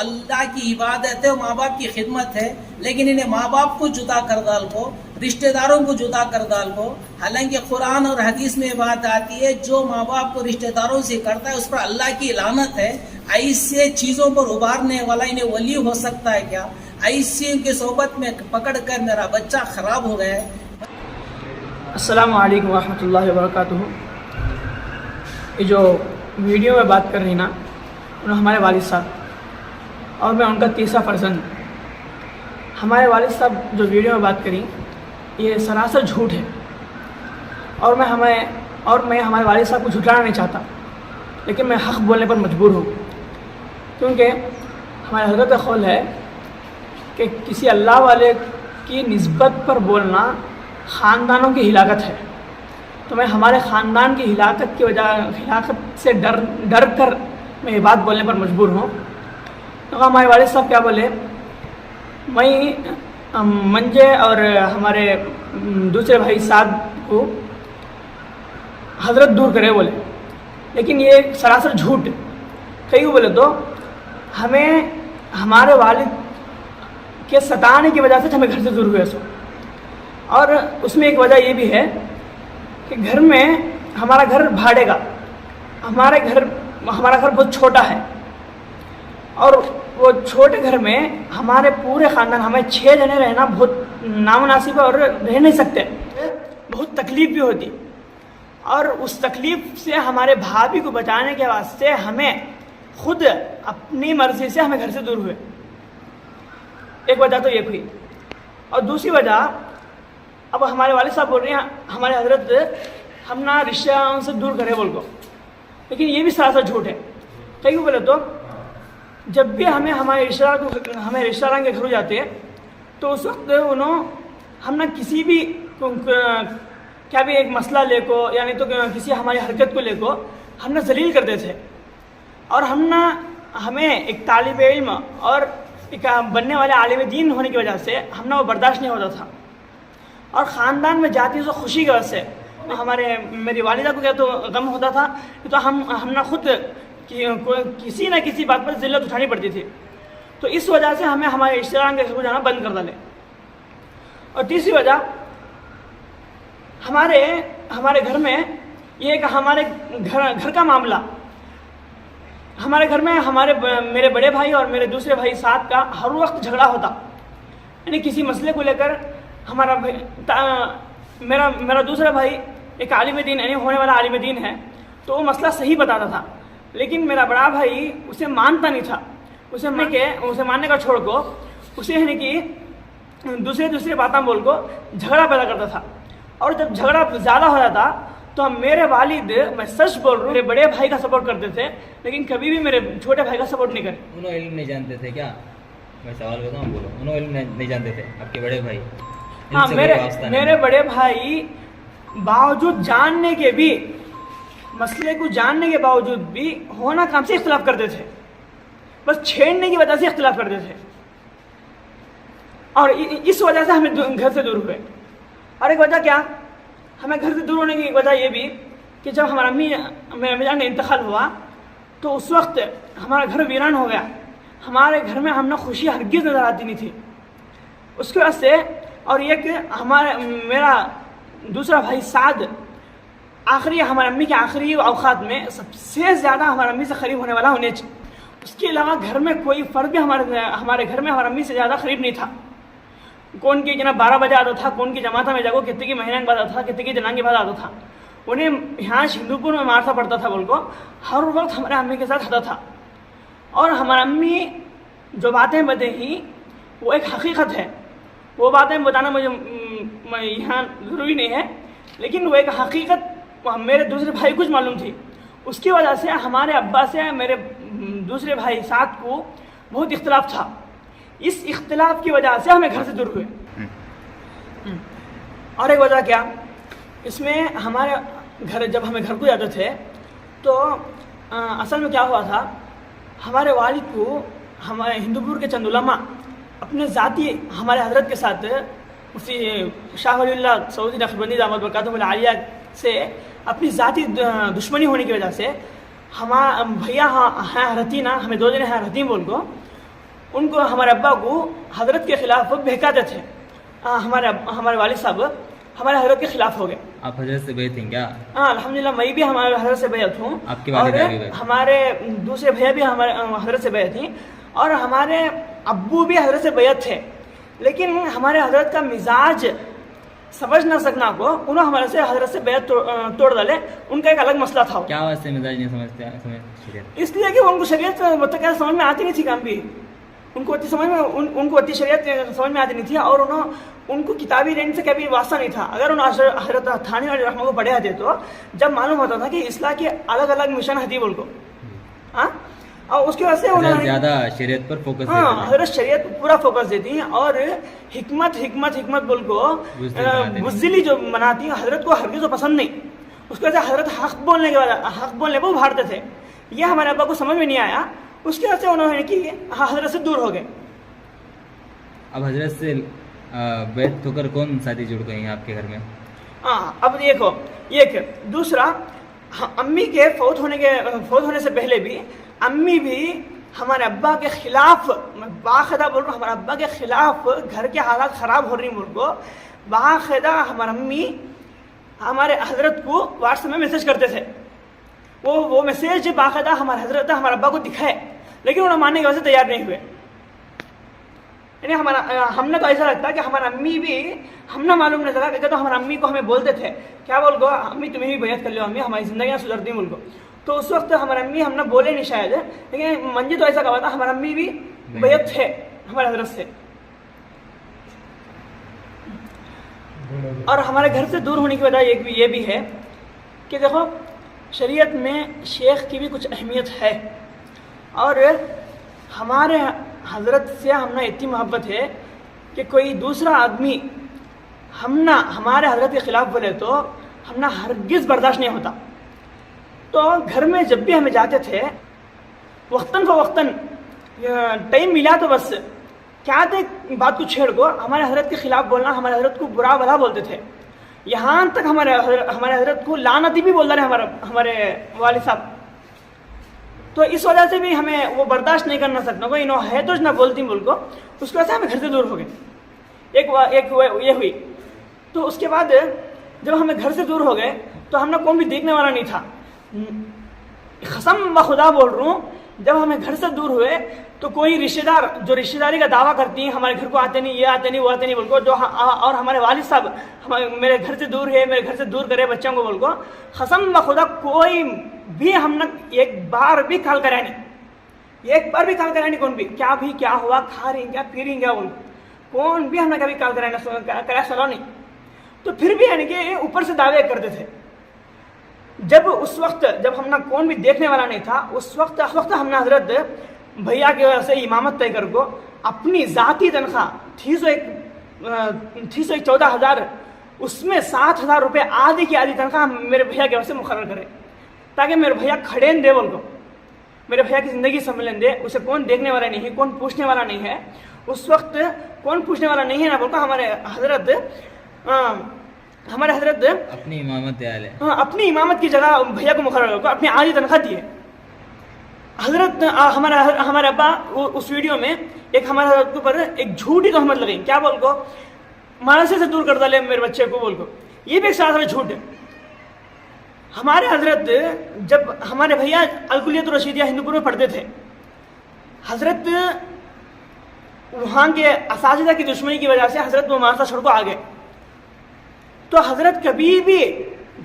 اللہ کی عبادت ہے، ماں باپ کی خدمت ہے، لیکن انہیں ماں باپ کو جدا کر ڈال کو، رشتہ داروں کو جدا کر ڈال کو. حالانکہ قرآن اور حدیث میں بات آتی ہے جو ماں باپ کو رشتہ داروں سے کرتا ہے اس پر اللہ کی لعنت ہے. ایسے چیزوں پر ابھارنے والا انہیں ولی ہو سکتا ہے کیا؟ ایسی ان کی صحبت میں پکڑ کر میرا بچہ خراب ہو گیا ہے. السلام علیکم ورحمۃ اللہ وبرکاتہ. یہ جو ویڈیو میں بات کر رہی نا انہوں ہمارے والد صاحب اور میں ان کا تیسرا فرزند. ہمارے والد صاحب جو ویڈیو میں بات کری یہ سراسر جھوٹ ہے، اور میں ہمارے والد صاحب کو جھٹلانا نہیں چاہتا، لیکن میں حق بولنے پر مجبور ہوں، کیونکہ ہمارے حضرت قول ہے کہ کسی اللہ والے کی نسبت پر بولنا خاندانوں کی ہلاکت ہے. تو میں ہمارے خاندان کی ہلاکت سے ڈر کر میں یہ بات بولنے پر مجبور ہوں. تو ہمارے والد صاحب کیا بولے، میں منجے اور ہمارے دوسرے بھائی سعد کو حضرت دور کرے بولے، لیکن یہ سراسر جھوٹ. کئی بولے تو ہمیں ہمارے والد کے ستانے کی وجہ سے ہمیں گھر سے دور ہوئے سو، اور اس میں ایک وجہ یہ بھی ہے کہ گھر میں ہمارا گھر بھاڑے گا، ہمارا گھر بہت چھوٹا ہے، اور وہ چھوٹے گھر میں ہمارے پورے خاندان ہمیں 6 جنے رہنا بہت نامناسب ہے، اور رہ نہیں سکتے. بہت تکلیف بھی ہوتی، اور اس تکلیف سے ہمارے بھابھی کو بچانے کے واسطے ہمیں خود اپنی مرضی سے ہمیں گھر سے دور ہوئے. ایک وجہ تو یہ ہوئی. اور دوسری وجہ، اب ہمارے والد صاحب بول رہے ہیں ہمارے حضرت ہم نہ رشتہ داروں سے دور کرے بول کو، لیکن یہ بھی سراسر جھوٹ ہے. کہیں بولے تو جب بھی ہمارے رشتہ دار کے گھر جاتے ہیں تو اس وقت ہم نہ کسی بھی کیا بھی ایک مسئلہ لے کو، یعنی تو کسی ہماری حرکت کو لے کو ہم نہ ذلیل کرتے تھے، اور ہمیں ایک طالب علم اور ایک بننے والے عالم دین ہونے کی وجہ سے ہم نہ وہ برداشت نہیں ہوتا تھا. اور خاندان میں جاتی تو خوشی کی وجہ سے میری والدہ کو کیا تو غم ہوتا تھا، تو ہم نہ خود کسی نہ کسی بات پر ذلت اٹھانی پڑتی تھی. تو اس وجہ سے ہمیں ہمارے رشتہ داروں کے گھر کو جانا بند کر ڈالے. اور تیسری وجہ، ہمارے گھر میں یہ کہ ہمارے گھر کا معاملہ، ہمارے گھر میں میرے بڑے بھائی اور میرے دوسرے بھائی ساتھ کا ہر وقت جھگڑا ہوتا. یعنی کسی مسئلے کو لے کر میرا دوسرا بھائی ایک عالم دین یعنی ہونے والا عالم دین ہے، تو وہ مسئلہ صحیح بتاتا تھا، لیکن میرا بڑا بھائی اسے مانتا نہیں تھا. اسے ماننے کا چھوڑ کو اسے یعنی کہ دوسری باتیں بول کو جھگڑا پیدا کرتا تھا. اور جب جھگڑا زیادہ ہو جاتا تو میرے والد، میں سچ بول رہا ہوں، میرے بڑے بھائی کا سپورٹ کرتے تھے، لیکن کبھی بھی میرے چھوٹے بھائی کا سپورٹ نہیں کرے. انہوں علم نہیں جانتے تھے کیا؟ میں سوال کرتا ہوں، بولو. انہوں علم نہیں جانتے تھے آپ کے بڑے بھائی؟ ہاں، میرے بڑے بھائی باوجود جاننے کے بھی، مسئلے کو جاننے کے باوجود بھی ہونا کام سے اختلاف کرتے تھے، بس چھیڑنے کی وجہ سے اختلاف کرتے تھے، اور اس وجہ سے ہمیں گھر سے دور ہوئے. اور ایک وجہ کیا، ہمیں گھر سے دور ہونے کی وجہ یہ بھی کہ جب ہمارا میرے امی جان کا انتقال ہوا تو اس وقت ہمارا گھر ویران ہو گیا. ہمارے گھر میں ہم نے خوشی ہرگز نظر آتی نہیں تھی. اس کی وجہ سے، اور یہ کہ میرا دوسرا بھائی سعد ہمارے امی کے آخری اوقات میں سب سے زیادہ ہمارے امی سے قریب ہونے والا انہیں. اس کے علاوہ گھر میں کوئی فرد بھی ہمارے گھر میں ہمارے امی سے زیادہ قریب نہیں تھا. کون کی جناب 12 بجے آتا تھا، کون کی جماعت میں جاگو کتنے کی مہینے کے بعد آتا تھا، کتنے کی جنان کے بعد آتا تھا. انہیں یہاں ہندوپور میں مارتا پڑتا تھا بول کو ہر وقت ہمارے امی کے ساتھ ہوتا تھا. اور ہمارا امی جو باتیں بتائیں وہ ایک حقیقت ہے. وہ باتیں بتانا مجھے یہاں ضروری نہیں ہے، لیکن وہ ایک حقیقت میرے دوسرے بھائی کچھ معلوم تھی. اس کی وجہ سے ہمارے ابا سے میرے دوسرے بھائی سعد کو بہت اختلاف تھا. اس اختلاف کی وجہ سے ہمیں گھر سے دور ہوئے. اور ایک وجہ کیا، اس میں ہمارے گھر جب ہمیں گھر کو جاتے تھے تو اصل میں کیا ہوا تھا، ہمارے والد کو ہمارے ہندوپور کے چند علماء اپنے ذاتی ہمارے حضرت کے ساتھ مفتی شاہ ولی اللہ سعودی نقشبندی دامت برکاتہم العالیہ سے اپنی ذاتی دشمنی ہونے کی وجہ سے بھیا ہیں حرتینہ، ہمیں 2 جنے ہیں حرتین بول کو، ان کو ہمارے ابا کو حضرت کے خلاف بہکاتے تھے. ہمارے والد صاحب ہمارے حضرت کے خلاف ہو گئے. آپ حضرت سے بیعت ہیں کیا؟ ہاں الحمدللہ میں بھی ہمارے حضرت سے بیعت ہوں. آپ کے اور والد بھی بیعت؟ ہمارے دوسرے بھیا بھی ہمارے حضرت سے بیعت تھیں اور ہمارے ابو بھی حضرت سے بیعت تھے. لیکن ہمارے حضرت کا مزاج سمجھ نہ سکنا کو انہوں ہمارے سے حضرت سے بیعت توڑ ڈالے. ان کا ایک الگ مسئلہ تھا. کیا واسطے مزاج نہیں سمجھتے شریعت؟ اس لیے کہ ان کو شریعت مطلب سمجھ میں آتی نہیں تھی. کام بھی ان کو اتنی شریعت سمجھ میں آتی نہیں تھی اور ان کو کتابی رینج سے کبھی واسطہ نہیں تھا. اگر انہوں حضرت تھانی علیہ رحمہ کو پڑھے آتے تو جب معلوم ہوتا تھا کہ اصلاح کے الگ الگ مشن ہتی ان کو. ہاں اور اس کی وجہ سے انہوں نے زیادہ شریعت پر فوکس ہاں حضرت شریعت پورا فوکس دیتی ہیں اور حکمت بول کو بزدلی جو مناتی ہیں حضرت کو ہرگز تو پسند نہیں. اس کی وجہ سے حضرت حق بولنے کو ابھارتے تھے. یہ ہمارے ابا کو سمجھ میں نہیں آیا. اس کی وجہ سے انہوں نے کہ حضرت سے دور ہو گئے. اب حضرت سے بیعت ہو کر کون شادی جڑ گئی ہیں آپ کے گھر میں؟ ہاں اب دیکھو ایک دوسرا امی کے فوت ہونے سے پہلے بھی امی بھی ہمارے ابا کے خلاف باقاعدہ بول رہا ہوں ہمارے ابا کے خلاف گھر کے حالات خراب ہو رہی ملک کو باقاعدہ ہماری امی ہمارے حضرت کو واٹس ایپ میں میسج کرتے تھے. وہ میسج باقاعدہ ہمارے حضرت ہمارے ابا کو دکھائے لیکن انہوں ماننے کی وجہ سے تیار نہیں ہوئے. یعنی ہم نے تو ایسا لگتا کہ ہماری امی بھی ہم نہ معلوم نہیں چلا کہ تو ہماری امی کو ہمیں بولتے تھے کیا بول گو امی تمہیں بھی بیعت کر لو امی ہماری زندگیاں سدھرتی ملک کو. تو اس وقت ہماری امی ہم نے بولے نہیں شاید لیکن منجی تو ایسا کہا تھا ہماری امی بھی بیعت تھے ہمارے حضرت سے. اور ہمارے گھر سے دور ہونے کی وجہ یہ بھی ہے کہ دیکھو شریعت میں شیخ کی بھی کچھ اہمیت ہے اور ہمارے حضرت سے ہم نے اتنی محبت ہے کہ کوئی دوسرا آدمی ہمارے حضرت کے خلاف بولے تو ہم نہ ہرگز برداشت نہیں ہوتا. تو گھر میں جب بھی ہمیں جاتے تھے وقتاً فوقتاً ٹائم ملا تو بس کیا تھے بات کو چھیڑ کو ہمارے حضرت کے خلاف بولنا ہمارے حضرت کو برا بھلا بولتے تھے. یہاں تک ہمارے حضرت کو لعنتی بھی بولتا رہے ہمارے والد صاحب. تو اس وجہ سے بھی ہمیں وہ برداشت نہیں کرنا سکتا کوئی انہوں ہے تو نہ بولتی ملک کو. اس کی وجہ سے ہمیں گھر سے دور ہو گئے. ایک یہ ہوئی. تو اس کے بعد جب ہمیں گھر سے دور ہو گئے تو ہم نے کون بھی دیکھنے والا نہیں تھا. قسم بخدا بول رہا ہوں جب ہمیں گھر سے دور ہوئے تو کوئی رشتہ دار جو رشتہ داری کا دعویٰ کرتی ہیں ہمارے گھر کو آتے نہیں یہ آتے نہیں وہ آتے نہیں بول کو جو اور ہمارے والد صاحب میرے گھر سے دور ہے میرے گھر سے دور کرے بچوں کو بول کو قسم بخدا کوئی بھی ہم نے ایک بار بھی کال کرا نہیں کون بھی کیا ہوا کھا رہی کیا پی رہی کیا بول کون بھی ہم نے کبھی کال کرا سنا نہیں. تو پھر بھی یعنی کہ اوپر سے دعوے کرتے تھے. اس وقت جب ہم نے کون بھی دیکھنے والا نہیں تھا اس وقت ہم نے حضرت بھیا کی وجہ سے امامت طے کر کو اپنی ذاتی تنخواہ تھی سو ایک 14,000 اس میں 7,000 روپے آدھی کی آدھی تنخواہ میرے بھیا کی وجہ سے مقرر کرے تاکہ میرے بھیا کھڑے دے بول کو میرے بھیا کی زندگی سنبھلنے دے. اسے کون دیکھنے والا نہیں ہے کون پوچھنے والا نہیں ہے. اس وقت کون پوچھنے والا نہیں ہے نہ بولتا ہمارے حضرت اپنی امامت اپنی امامت کی جگہ بھیا کو مقرر کر اپنی آدھی تنخواہ دی ہے. حضرت ہمارے ابا اس ویڈیو میں ایک ہمارے حضرت کے اوپر ایک جھوٹی تہمت لگی کیا بول کو مدرسے سے دور کر ڈالے میرے بچے کو بول کو. یہ بھی ایک ساتھ میں جھوٹ ہے. ہمارے حضرت جب ہمارے بھیا الکلیت الرشیدیہ ہندوپور میں پڑھتے تھے حضرت وہاں کے اساتذہ کی دشمنی کی وجہ سے حضرت وہ مدرسہ چھوڑ کو آ گئے. تو حضرت کبھی بھی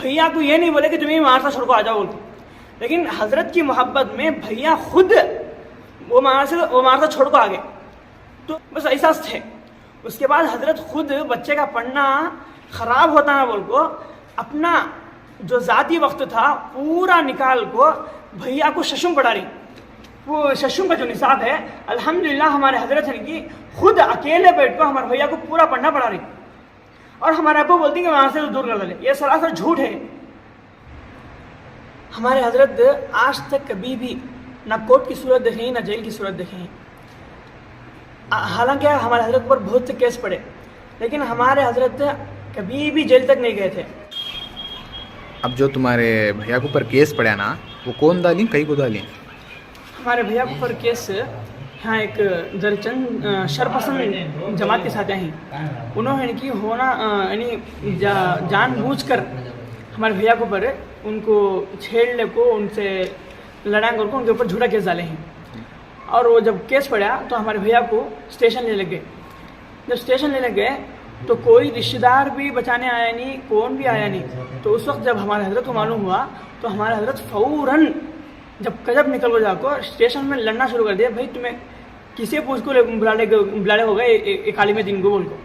بھیا کو یہ نہیں بولے کہ تمہیں مدرسہ چھوڑ کو آ جاؤ بولتے لیکن حضرت کی محبت میں بھیا خود وہ مدرسہ چھوڑ کو آ گئے. تو بس احساس تھے. اس کے بعد حضرت خود بچے کا پڑھنا خراب ہوتا ہے بول کو اپنا جو ذاتی وقت تھا پورا نکال کو بھیا کو ششم پڑھا رہی. وہ ششم کا جو نصاب ہے الحمدللہ ہمارے حضرت نے کی خود اکیلے بیٹھ کو ہمارے بھیا کو پورا پڑھنا پڑھا رہی اور ہمارے ابو بولتی کہ وہاں سے دور کر دے. یہ سراسر جھوٹ ہے. ہمارے حضرت آج تک کبھی بھی نہ کورٹ کی صورت دیکھیں نہ جیل کی صورت دیکھیں. حالانکہ ہمارے حضرت پر بہت سے کیس پڑے لیکن ہمارے حضرت کبھی بھی جیل تک نہیں گئے تھے. اب جو تمہارے بھیا کے اوپر کیس پڑا نا وہ کون ڈالی کہیں کو ڈالی؟ ہمارے بھیا کے اوپر کیس یہاں ایک درچند شرپسند جماعت کے ساتھ ہیں. انہوں نے کہ ہونا یعنی جان بوجھ کر ہمارے بھیا کے اوپر ان کو چھیڑنے کو, ان سے لڑائی کر کو ان کے اوپر جھوٹا کیس ڈالے ہیں. اور وہ جب کیس پڑا تو ہمارے بھیا کو اسٹیشن لے لگ گئے. جب اسٹیشن لے لگ گئے تو کوئی رشتہ دار بھی بچانے آیا نہیں, کون بھی آیا نہیں. تو اس وقت جب ہمارے حضرت کو معلوم ہوا تو ہمارے حضرت فوراً جب کجب نکل کو جا کر اسٹیشن میں لڑنا شروع کر دیا, بھائی تمہیں کسی پوچھ کو بلالے ہو گئے ایک عالم دین کو بول کو.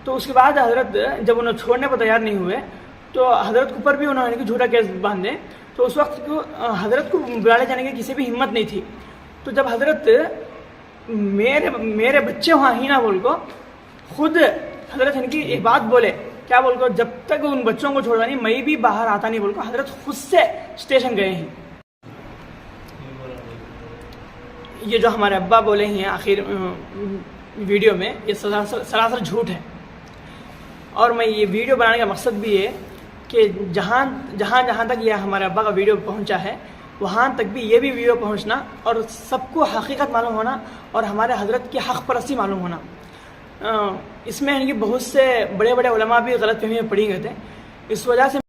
تو اس کے بعد حضرت جب انہوں چھوڑنے پر تیار نہیں ہوئے تو حضرت کے اوپر بھی انہوں نے جھوٹا کیس باندھے. تو اس وقت حضرت کو بلالے جانے کی کسی بھی ہمت نہیں تھی. تو جب حضرت میرے بچے وہاں ہی نہ بول کو خود حضرت ان کی ایک بات بولے, کیا بول کو, جب تک ان بچوں کو چھوڑا نہیں میں بھی باہر آتا نہیں بول کو حضرت خود سے اسٹیشن گئے ہیں. یہ جو ہمارے ابا بولے ہیں آخر ویڈیو میں, یہ سراسر جھوٹ ہے. اور میں یہ ویڈیو بنانے کا مقصد بھی ہے کہ جہاں تک یہ ہمارے ابا کا ویڈیو پہنچا ہے وہاں تک بھی یہ بھی ویڈیو پہنچنا اور سب کو حقیقت معلوم ہونا اور ہمارے حضرت کی حق پرستی معلوم ہونا. اس میں بہت سے بڑے بڑے علماء بھی غلط فہمی میں پڑی گئے تھے. اس وجہ سے